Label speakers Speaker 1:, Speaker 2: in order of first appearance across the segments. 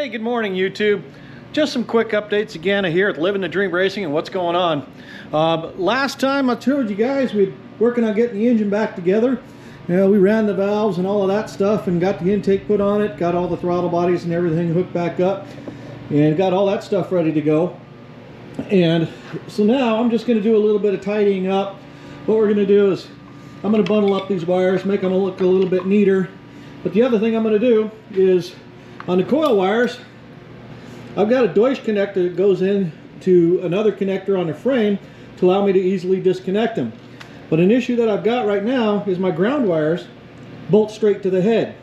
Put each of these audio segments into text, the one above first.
Speaker 1: Hey, good morning, YouTube. Just some quick updates again here at Living the Dream Racing and what's going on. Last time I told you guys we're working on getting the engine back together. We ran the valves and all of that stuff and got the intake put on it, got all the throttle bodies and everything hooked back up, and got all that stuff ready to go. And so now I'm just going to do a little bit of tidying up. What we're going to do is I'm going to bundle up these wires, make them look a little bit neater. But the other thing I'm going to do is on the coil wires, I've got a Deutsch connector that goes in to another connector on the frame to allow me to easily disconnect them. But an issue that I've got right now is my ground wires bolt straight to the head.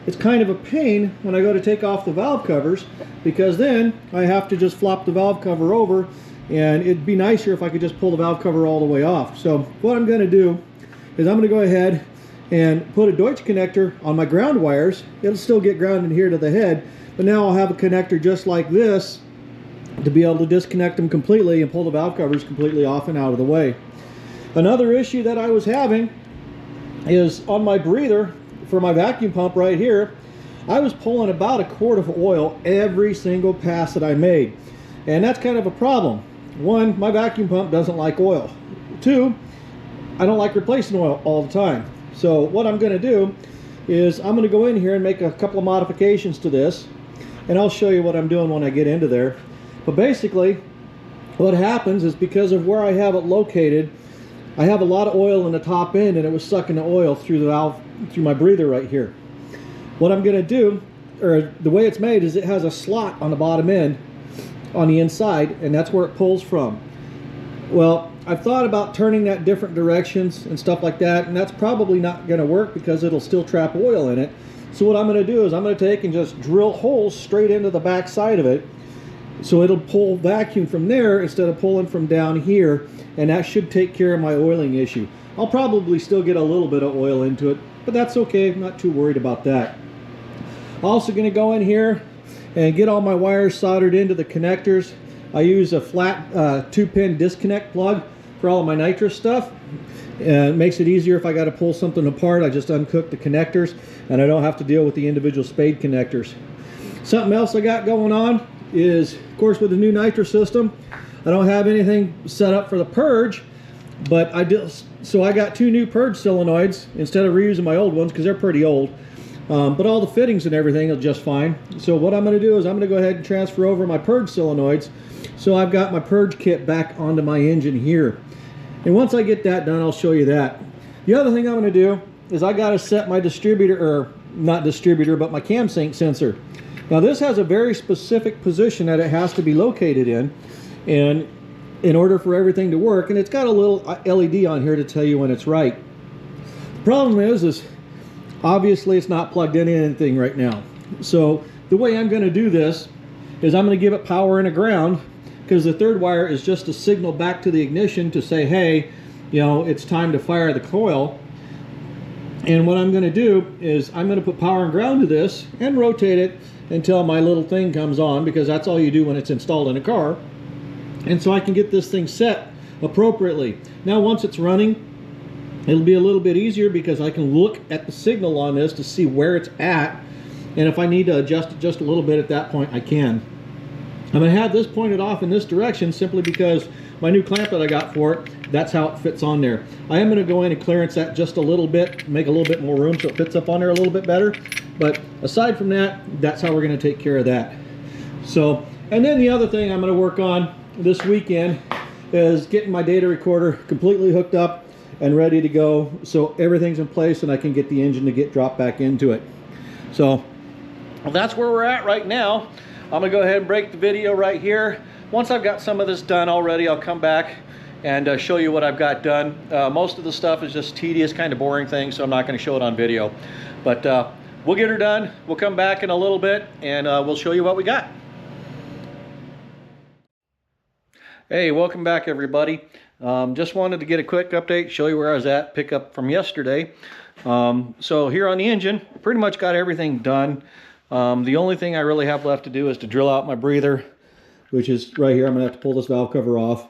Speaker 1: It's kind of a pain when I go to take off the valve covers, because then I have to just flop the valve cover over, and it'd be nicer if I could just pull the valve cover all the way off. So what I'm going to do is I'm going to go ahead and put a Deutsch connector on my ground wires. It'll still get grounded here to the head, but now I'll have a connector just like this to be able to disconnect them completely and pull the valve covers completely off and out of the way. Another issue that I was having is on my breather for my vacuum pump right here. I was pulling about a quart of oil every single pass that I made, and that's kind of a problem. One, my vacuum pump doesn't like oil. Two, I don't like replacing oil all the time. So what I'm going to do is I'm going to go in here and make a couple of modifications to this, and I'll show you what I'm doing when I get into there. But basically what happens is, because of where I have it located, I have a lot of oil in the top end, and it was sucking the oil through the valve, through my breather right here. What I'm going to do, or the way it's made, is it has a slot on the bottom end on the inside, and that's where it pulls from. Well, I've thought about turning that different directions and stuff like that, and that's probably not going to work because it'll still trap oil in it. So what I'm going to do is I'm going to take and just drill holes straight into the back side of it, so it'll pull vacuum from there instead of pulling from down here, and that should take care of my oiling issue. I'll probably still get a little bit of oil into it, but that's okay. I'm not too worried about that. I'm also going to go in here and get all my wires soldered into the connectors. I use a flat 2-pin disconnect plug for all of my nitrous stuff. It makes it easier if I got to pull something apart. I just uncook the connectors, and I don't have to deal with the individual spade connectors. Something else I got going on is, of course, with the new nitro system, I don't have anything set up for the purge, but I did. So I got 2 new purge solenoids instead of reusing my old ones because they're pretty old. But all the fittings and everything are just fine. So what I'm going to do is I'm going to go ahead and transfer over my purge solenoids. So I've got my purge kit back onto my engine here. And once I get that done, I'll show you that. The other thing I'm going to do is I got to set my distributor, or not distributor, but my cam sync sensor. Now this has a very specific position that it has to be located in, and in order for everything to work, and it's got a little LED on here to tell you when it's right. The problem is obviously it's not plugged in anything right now. So the way I'm going to do this is I'm going to give it power and a ground, because the third wire is just a signal back to the ignition to say, hey, you know, it's time to fire the coil. And what I'm going to do is I'm going to put power and ground to this and rotate it until my little thing comes on, because that's all you do when it's installed in a car. And so I can get this thing set appropriately. Now once it's running, it'll be a little bit easier because I can look at the signal on this to see where it's at, and if I need to adjust it just a little bit at that point, I can. I'm going to have this pointed off in this direction simply because my new clamp that I got for it, that's how it fits on there. I am going to go in and clearance that just a little bit, make a little bit more room so it fits up on there a little bit better. But aside from that, that's how we're going to take care of that. So, and then the other thing I'm going to work on this weekend is getting my data recorder completely hooked up and ready to go, so everything's in place and I can get the engine to get dropped back into it. So well, that's where we're at right now. I'm gonna go ahead and break the video right here. Once I've got some of this done already, I'll come back and show you what I've got done. Most of the stuff is just tedious, kind of boring things, so I'm not gonna show it on video. But we'll get her done. We'll come back in a little bit and we'll show you what we got. Hey, welcome back everybody. Just wanted to get a quick update, show you where I was at, pick up from yesterday. So here on the engine, pretty much got everything done. The only thing I really have left to do is to drill out my breather, which is right here. I'm gonna have to pull this valve cover off.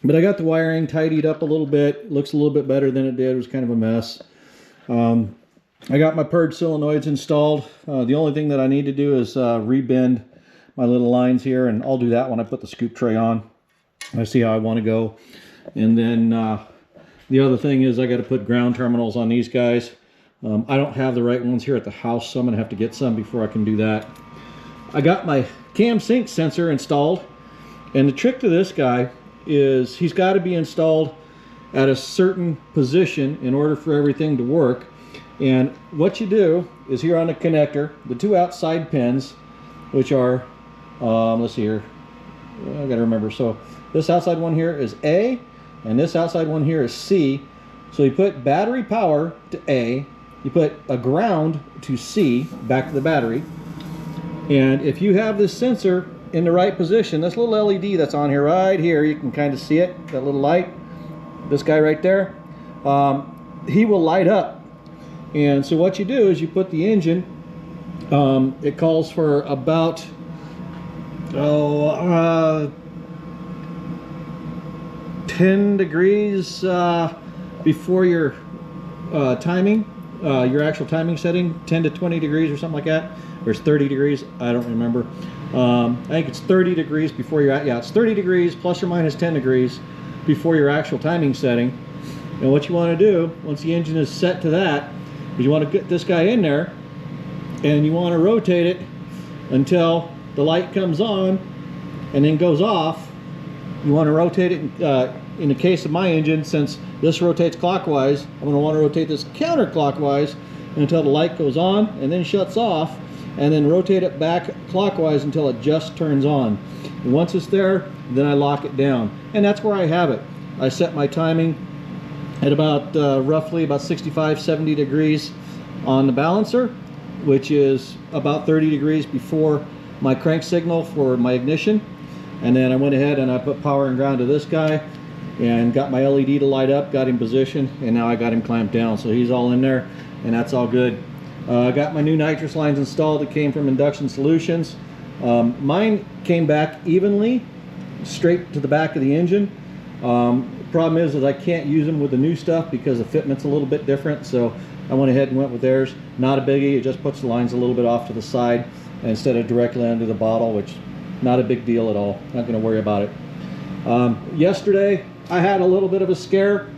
Speaker 1: But I got the wiring tidied up a little bit. It looks a little bit better than it did. It was kind of a mess. I got my purge solenoids installed. The only thing that I need to do is rebend my little lines here, and I'll do that when I put the scoop tray on. I see how I want to go. And then the other thing is I got to put ground terminals on these guys. I don't have the right ones here at the house, so I'm going to have to get some before I can do that. I got my cam sync sensor installed, and the trick to this guy is he's got to be installed at a certain position in order for everything to work. And what you do is here on the connector, the two outside pins, which are, let's see here, I gotta remember. So this outside one here is A, and this outside one here is C. So you put battery power to A, you put a ground to C, back to the battery. And if you have this sensor in the right position, this little LED that's on here, right here, you can kind of see it, that little light, this guy right there, he will light up. And so what you do is you put the engine, it calls for about 10 degrees before your timing, your actual timing setting, 10 to 20 degrees or something like that. There's 30 degrees, I don't remember. I think it's 30 degrees before you're at, yeah, it's 30 degrees plus or minus 10 degrees before your actual timing setting. And what you want to do, once the engine is set to that, is you want to get this guy in there, and you want to rotate it until the light comes on and then goes off. You want to rotate it, in the case of my engine, since this rotates clockwise, I'm going to want to rotate this counterclockwise until the light goes on and then shuts off, and then rotate it back clockwise until it just turns on. And once it's there, then I lock it down. And that's where I have it. I set my timing at about roughly about 65-70 degrees on the balancer, which is about 30 degrees before my crank signal for my ignition. And then I went ahead and I put power and ground to this guy and got my LED to light up, got him positioned, and now I got him clamped down. So he's all in there, and that's all good. I got my new nitrous lines installed that came from Induction Solutions. Mine came back evenly, straight to the back of the engine. Problem is that I can't use them with the new stuff because the fitment's a little bit different, so I went ahead and went with theirs. Not a biggie, it just puts the lines a little bit off to the side instead of directly under the bottle, which not a big deal at all. Not going to worry about it. Yesterday I had a little bit of a scare.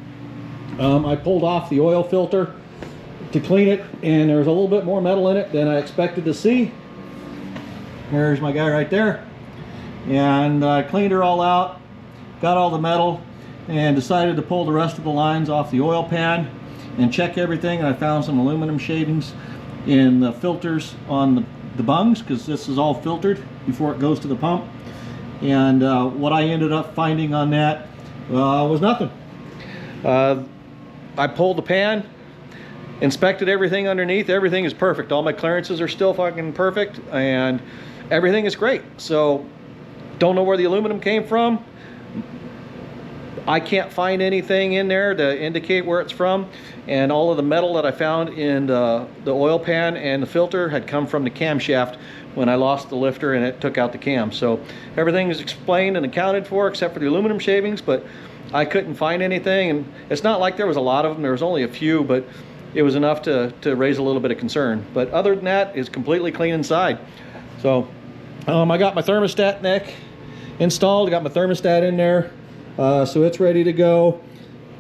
Speaker 1: I pulled off the oil filter to clean it, and there was a little bit more metal in it than I expected to see. There's my guy right there. And I cleaned her all out, got all the metal, and decided to pull the rest of the lines off the oil pan and check everything. And I found some aluminum shavings in the filters on the bungs, because this is all filtered before it goes to the pump. And what I ended up finding on that was nothing. I pulled the pan, inspected everything underneath. Everything is perfect. All my clearances are still fucking perfect, and everything is great. So don't know where the aluminum came from. I can't find anything in there to indicate where it's from, and all of the metal that I found in the oil pan and the filter had come from the camshaft when I lost the lifter and it took out the cam. So everything is explained and accounted for except for the aluminum shavings, but I couldn't find anything. And it's not like there was a lot of them, there was only a few, but it was enough to raise a little bit of concern. But other than that, it's completely clean inside. So I got my thermostat neck installed, I got my thermostat in there. So it's ready to go.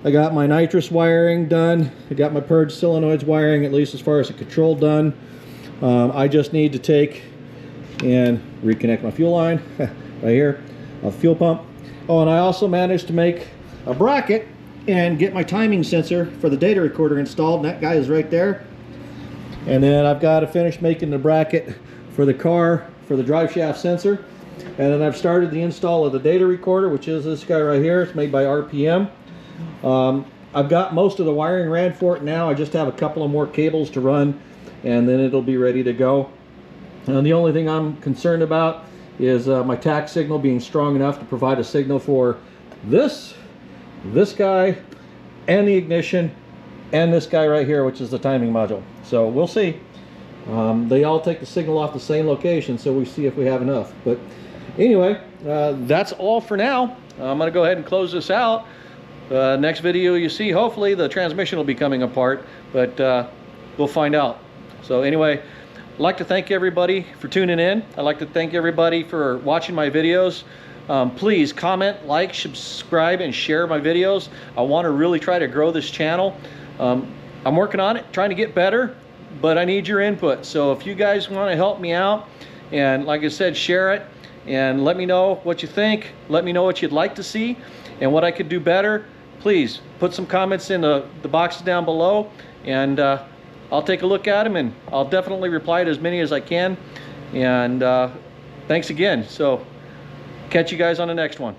Speaker 1: I got my nitrous wiring done. I got my purge solenoids wiring, at least as far as the control, done. I just need to take and reconnect my fuel line right here, a fuel pump. Oh, and I also managed to make a bracket and get my timing sensor for the data recorder installed, and that guy is right there. And then I've got to finish making the bracket for the car for the drive shaft sensor. And then I've started the install of the data recorder, which is this guy right here. It's made by RPM. I've got most of the wiring ran for it now. I just have a couple of more cables to run, and then it'll be ready to go. And the only thing I'm concerned about is my tach signal being strong enough to provide a signal for this guy, and the ignition, and this guy right here, which is the timing module. So we'll see. They all take the signal off the same location, so we see if we have enough. But anyway, that's all for now. I'm going to go ahead and close this out. Next video you see, hopefully the transmission will be coming apart, but we'll find out. So anyway, I'd like to thank everybody for tuning in. I'd like to thank everybody for watching my videos. Please comment, like, subscribe, and share my videos. I want to really try to grow this channel. I'm working on it, trying to get better, but I need your input. So if you guys want to help me out, and like I said, share it and let me know what you think. Let me know what you'd like to see and what I could do better. Please put some comments in the boxes down below, and I'll take a look at them, and I'll definitely reply to as many as I can. And thanks again. So catch you guys on the next one.